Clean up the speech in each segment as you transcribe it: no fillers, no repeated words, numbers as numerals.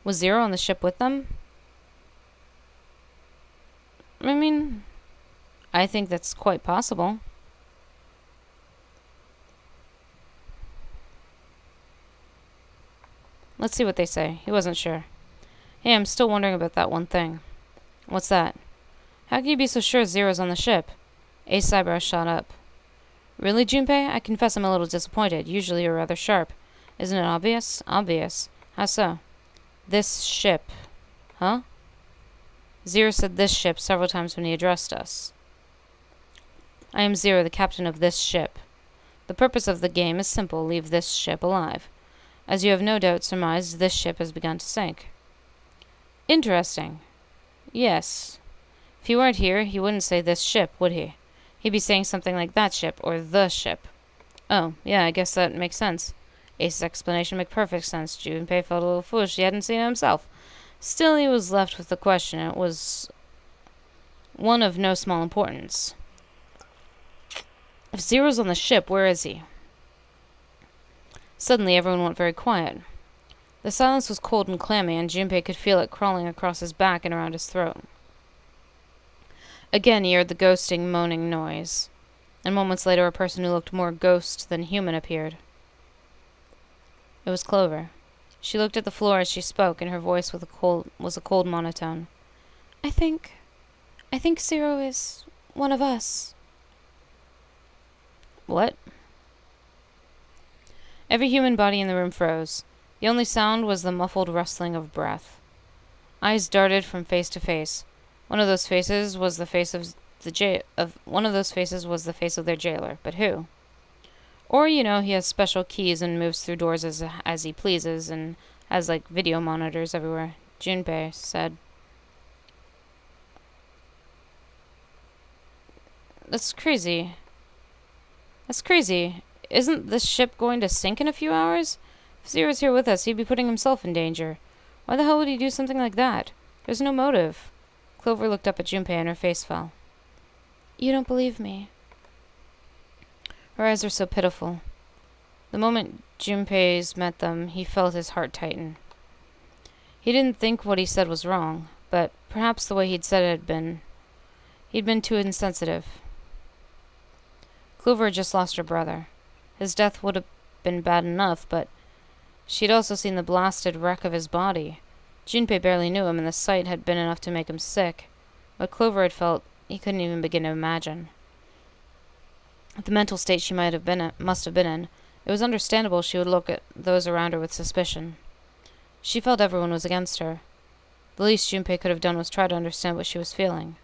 Was Zero on the ship with them? I mean, I think that's quite possible. Let's see what they say. He wasn't sure. Hey, I'm still wondering about that one thing. What's that? How can you be so sure Zero's on the ship? Ace's eyebrows shot up. Really, Junpei? I confess I'm a little disappointed. Usually you're rather sharp. Isn't it obvious? Obvious. How so? This ship. Huh? Zero said this ship several times when he addressed us. I am Zero, the captain of this ship. The purpose of the game is simple. Leave this ship alive. As you have no doubt surmised, this ship has begun to sink. Interesting. Yes. If he weren't here, he wouldn't say this ship, would he? He'd be saying something like that ship, or the ship. Oh, yeah, I guess that makes sense. Ace's explanation made perfect sense. Junpei felt a little foolish. He hadn't seen it himself. Still, he was left with the question. It was one of no small importance. If Zero's on the ship, where is he? Suddenly, everyone went very quiet. The silence was cold and clammy, and Junpei could feel it crawling across his back and around his throat. Again he heard the ghosting, moaning noise, and moments later a person who looked more ghost than human appeared. It was Clover. She looked at the floor as she spoke, and her voice was a cold monotone. I think Zero is one of us. What? Every human body in the room froze. The only sound was the muffled rustling of breath. Eyes darted from face to face. One of those faces was the face of their jailer, but who? Or, he has special keys and moves through doors as he pleases and has video monitors everywhere, Junpei said. That's crazy. Isn't this ship going to sink in a few hours? If Zero's here with us, he'd be putting himself in danger. Why the hell would he do something like that? There's no motive. Clover looked up at Junpei and her face fell. You don't believe me. Her eyes were so pitiful. The moment Junpei's met them, he felt his heart tighten. He didn't think what he said was wrong, but perhaps the way he'd said it he'd been too insensitive. Clover had just lost her brother. His death would have been bad enough, but she'd also seen the blasted wreck of his body. Junpei barely knew him, and the sight had been enough to make him sick. What Clover had felt, he couldn't even begin to imagine. The mental state she must have been in, it was understandable she would look at those around her with suspicion. She felt everyone was against her. The least Junpei could have done was try to understand what she was feeling.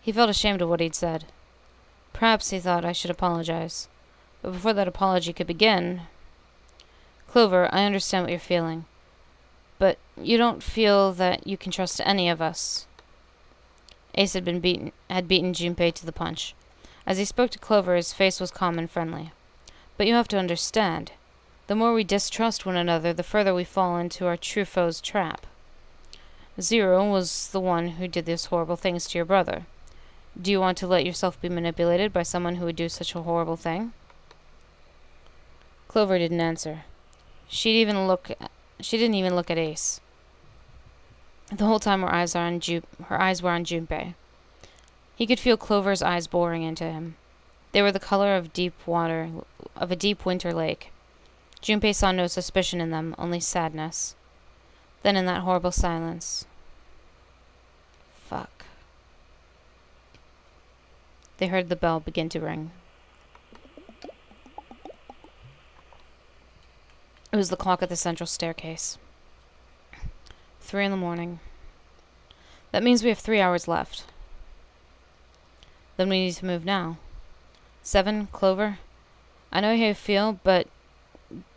He felt ashamed of what he'd said. Perhaps, he thought, I should apologize. But before that apology could begin... Clover, I understand what you're feeling. But you don't feel that you can trust any of us. Ace had beaten Junpei to the punch. As he spoke to Clover, his face was calm and friendly. But you have to understand. The more we distrust one another, the further we fall into our true foe's trap. Zero was the one who did these horrible things to your brother. Do you want to let yourself be manipulated by someone who would do such a horrible thing? Clover didn't answer. She didn't even look at Ace. The whole time her eyes were on Junpei. He could feel Clover's eyes boring into him. They were the color of a deep winter lake. Junpei saw no suspicion in them, only sadness. Then in that horrible silence... Fuck. They heard the bell begin to ring. It was the clock at the central staircase. 3 a.m. That means we have 3 hours left. Then we need to move now. 7, Clover? I know how you feel, but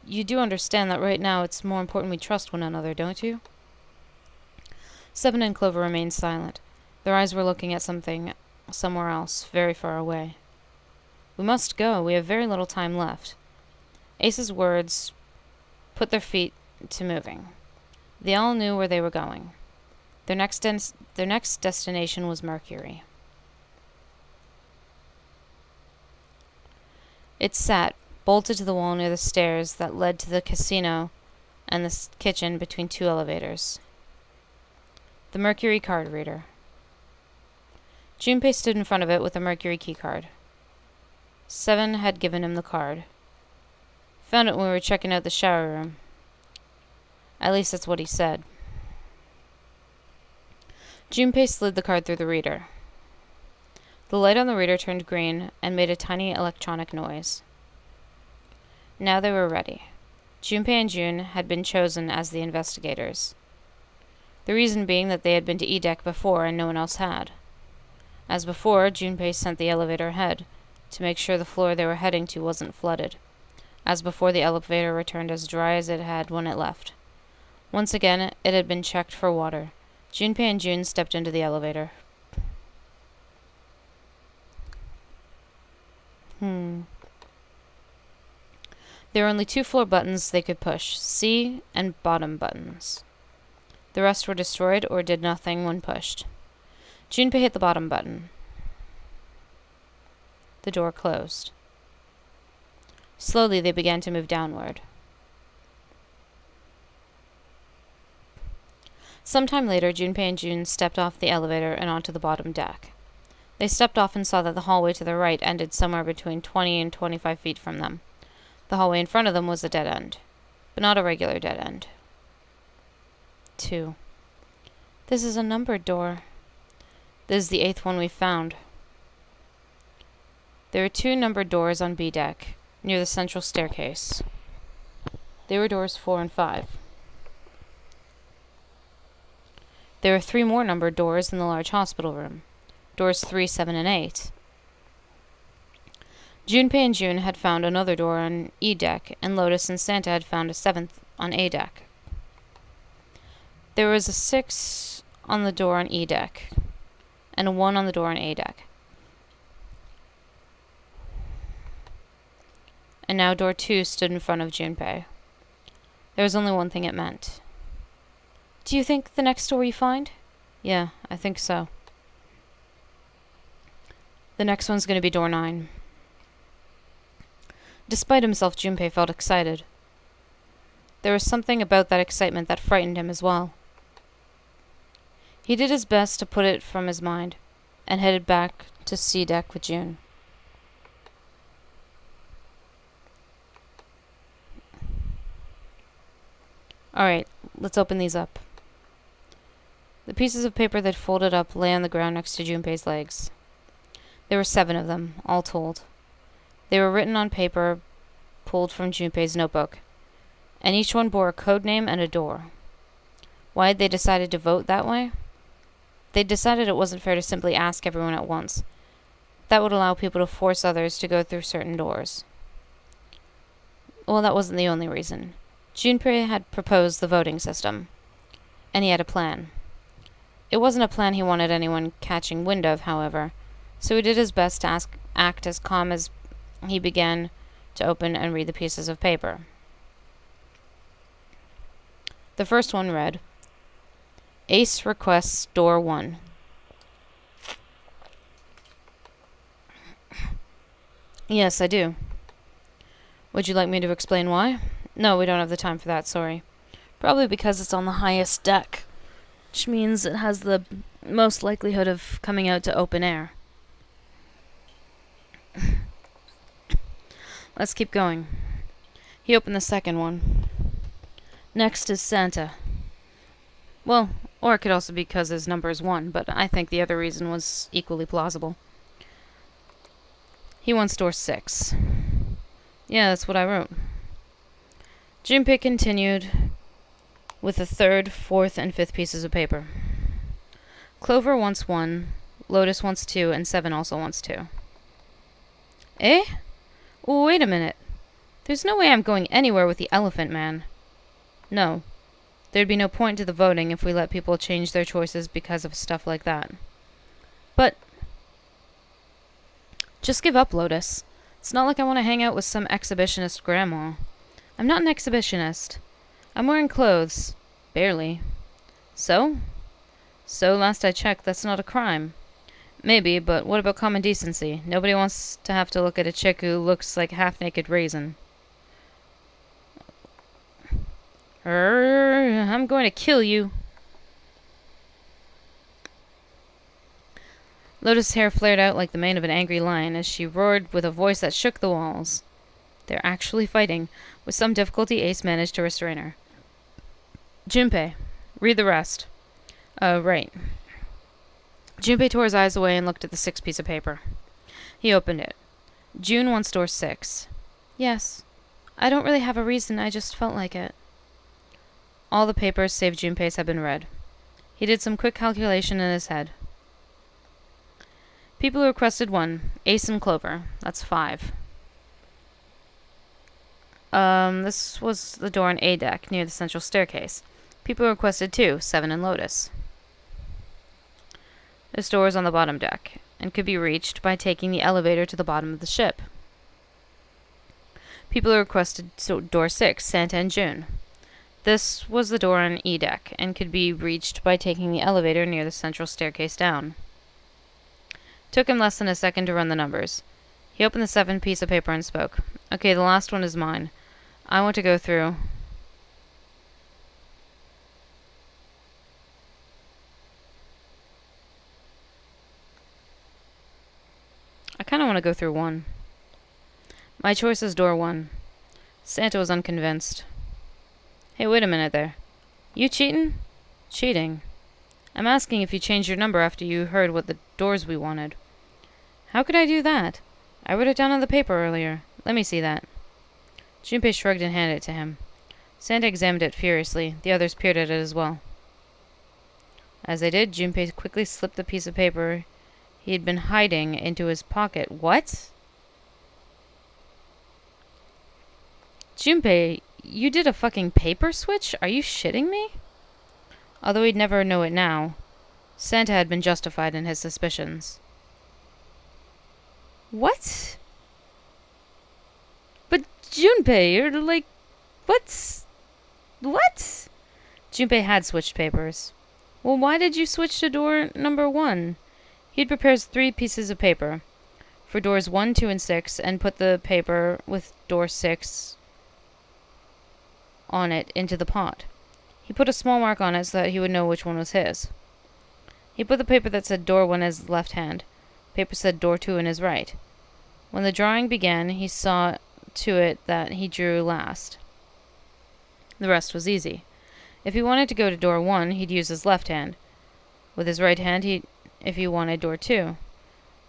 you do understand that right now it's more important we trust one another, don't you? 7 and Clover remained silent. Their eyes were looking at something somewhere else, very far away. We must go. We have very little time left. Ace's words put their feet to moving. They all knew where they were going. Their next destination was Mercury. It sat, bolted to the wall near the stairs that led to the casino and the kitchen between two elevators. The Mercury card reader. Junpei stood in front of it with a Mercury keycard. 7 had given him the card. Found it when we were checking out the shower room. At least that's what he said. Junpei slid the card through the reader. The light on the reader turned green and made a tiny electronic noise. Now they were ready. Junpei and June had been chosen as the investigators. The reason being that they had been to E-Deck before and no one else had. As before, Junpei sent the elevator ahead to make sure the floor they were heading to wasn't flooded. As before, the elevator returned as dry as it had when it left. Once again, it had been checked for water. Junpei and June stepped into the elevator. There were only 2 floor buttons they could push, C and bottom buttons. The rest were destroyed or did nothing when pushed. Junpei hit the bottom button. The door closed. Slowly they began to move downward. Sometime later, Junpei and June stepped off the elevator and onto the bottom deck. They stepped off and saw that the hallway to the right ended somewhere between 20 and 25 feet from them. The hallway in front of them was a dead end, but not a regular dead end. 2. This is a numbered door. This is the 8th one we found. There were 2 numbered doors on B deck, near the central staircase. They were doors 4 and 5. There were 3 more numbered doors in the large hospital room, doors 3, 7, and 8. Junpei and June had found another door on E deck, and Lotus and Santa had found a 7th on A deck. There was a 6 on the door on E deck, and a 1 on the door on A deck. And now door 2 stood in front of Junpei. There was only one thing it meant. Do you think the next door you find? Yeah, I think so. The next one's going to be door 9. Despite himself, Junpei felt excited. There was something about that excitement that frightened him as well. He did his best to put it from his mind, and headed back to C deck with June. Alright, let's open these up. The pieces of paper that folded up lay on the ground next to Junpei's legs. There were 7 of them, all told. They were written on paper pulled from Junpei's notebook, and each one bore a code name and a door. Why had they decided to vote that way? They decided it wasn't fair to simply ask everyone at once. That would allow people to force others to go through certain doors. Well, that wasn't the only reason. Junpei had proposed the voting system, and he had a plan. It wasn't a plan he wanted anyone catching wind of, however, so he did his best to act as calm as he began to open and read the pieces of paper. The first one read, Ace requests door 1. Yes, I do. Would you like me to explain why? No, we don't have the time for that, sorry. Probably because it's on the highest deck, which means it has the most likelihood of coming out to open air. Let's keep going. He opened the second one. Next is Santa. Well, or it could also be because his number is 1, but I think the other reason was equally plausible. He wants door 6. Yeah, that's what I wrote. Junpei continued with the 3rd, 4th, and 5th pieces of paper. Clover wants 1, Lotus wants 2, and 7 also wants 2. Eh? Wait a minute. There's no way I'm going anywhere with the Elephant Man. No. There'd be no point to the voting if we let people change their choices because of stuff like that. But just give up, Lotus. It's not like I want to hang out with some exhibitionist grandma. I'm not an exhibitionist. I'm wearing clothes. Barely. So? So, last I checked, that's not a crime. Maybe, but what about common decency? Nobody wants to have to look at a chick who looks like a half-naked raisin. I'm going to kill you. Lotus' hair flared out like the mane of an angry lion as she roared with a voice that shook the walls. They're actually fighting. With some difficulty, Ace managed to restrain her. Junpei, read the rest. Right. Junpei tore his eyes away and looked at the 6th piece of paper. He opened it. June wants door 6. Yes. I don't really have a reason, I just felt like it. All the papers save Junpei's had been read. He did some quick calculation in his head. People who requested 1. Ace and Clover. That's 5. This was the door on A deck, near the central staircase. People who requested 2. 7 and Lotus. This door is on the bottom deck, and could be reached by taking the elevator to the bottom of the ship. People who requested door 6. Santa and June. This was the door on E deck, and could be reached by taking the elevator near the central staircase down. Took him less than a second to run the numbers. He opened the 7th piece of paper and spoke. Okay, the last one is mine. I want to go through. I kind of want to go through 1. My choice is door 1. Santa was unconvinced. Hey, wait a minute there. You cheating? Cheating. I'm asking if you changed your number after you heard what the doors we wanted. How could I do that? I wrote it down on the paper earlier. Let me see that. Junpei shrugged and handed it to him. Santa examined it furiously. The others peered at it as well. As they did, Junpei quickly slipped the piece of paper he had been hiding into his pocket. What? Junpei, you did a fucking paper switch? Are you shitting me? Although he'd never know it now, Santa had been justified in his suspicions. What? But Junpei, you're like... What? Junpei had switched papers. Well, why did you switch to door number 1? He'd prepared 3 pieces of paper for doors 1, 2, and 6, and put the paper with door 6 on it into the pot. He put a small mark on it so that he would know which one was his. He put the paper that said door 1 in his left hand. Paper said door 2 in his right. When the drawing began, he saw to it that he drew last. The rest was easy. If he wanted to go to door 1, he'd use his left hand. With his right hand, if he wanted door 2.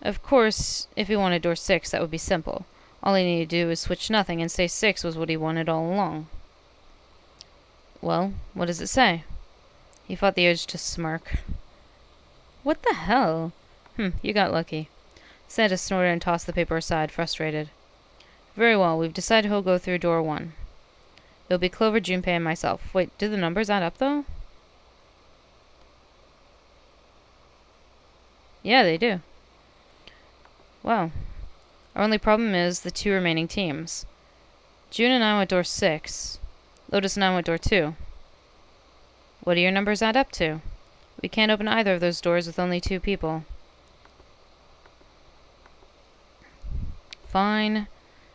Of course, if he wanted door 6, that would be simple. All he needed to do was switch nothing and say 6 was what he wanted all along. Well, what does it say? He fought the urge to smirk. What the hell? You got lucky. Santa snorted and tossed the paper aside, frustrated. Very well, we've decided who'll go through door 1. It'll be Clover, Junpei, and myself. Wait, do the numbers add up, though? Yeah, they do. Wow. Our only problem is the 2 remaining teams. June and I went door 6. Lotus and I went door 2. What do your numbers add up to? We can't open either of those doors with only 2 people. Fine.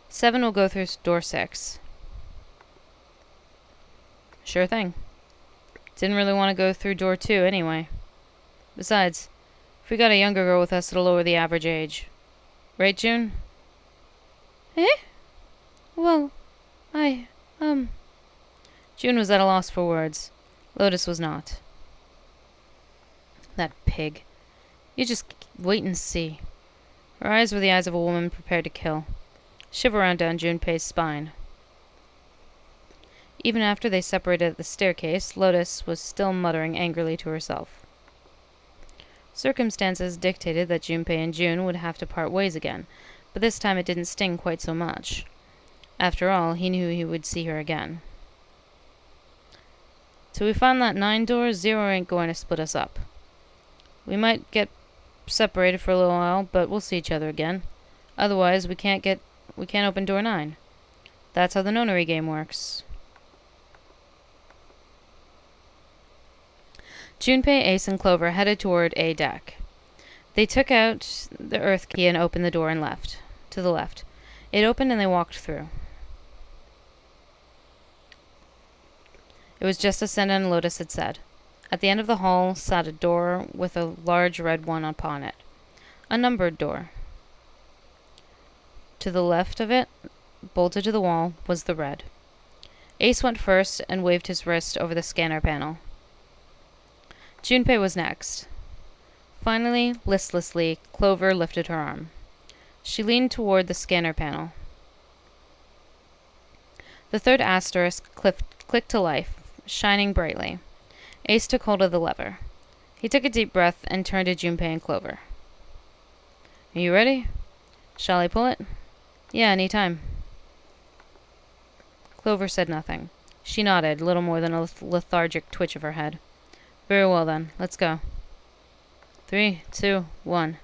7 will go through door 6. Sure thing. Didn't really want to go through door 2 anyway. Besides, if we got a younger girl with us, it'll lower the average age. Right, June? Eh? Well, June was at a loss for words. Lotus was not. That pig. You just wait and see. Her eyes were the eyes of a woman prepared to kill. Shiver ran down Junpei's spine. Even after they separated at the staircase, Lotus was still muttering angrily to herself. Circumstances dictated that Junpei and June would have to part ways again, but this time it didn't sting quite so much. After all, he knew he would see her again. Till we find that 9 door, 0 ain't going to split us up. We might get separated for a little while, but we'll see each other again. Otherwise, we can't open door 9. That's how the nonary game works. Junpei, Ace, and Clover headed toward A deck. They took out the earth key and opened the door and left. To the left. It opened and they walked through. It was just as Senna and Lotus had said. At the end of the hall sat a door with a large red one upon it. A numbered door. To the left of it, bolted to the wall, was the red. Ace went first and waved his wrist over the scanner panel. Junpei was next. Finally, listlessly, Clover lifted her arm. She leaned toward the scanner panel. The third asterisk clicked to life, shining brightly. Ace took hold of the lever. He took a deep breath and turned to Junpei and Clover. Are you ready? Shall I pull it? Yeah, any time. Clover said nothing. She nodded, little more than a lethargic twitch of her head. Very well then, let's go. 3, 2, 1.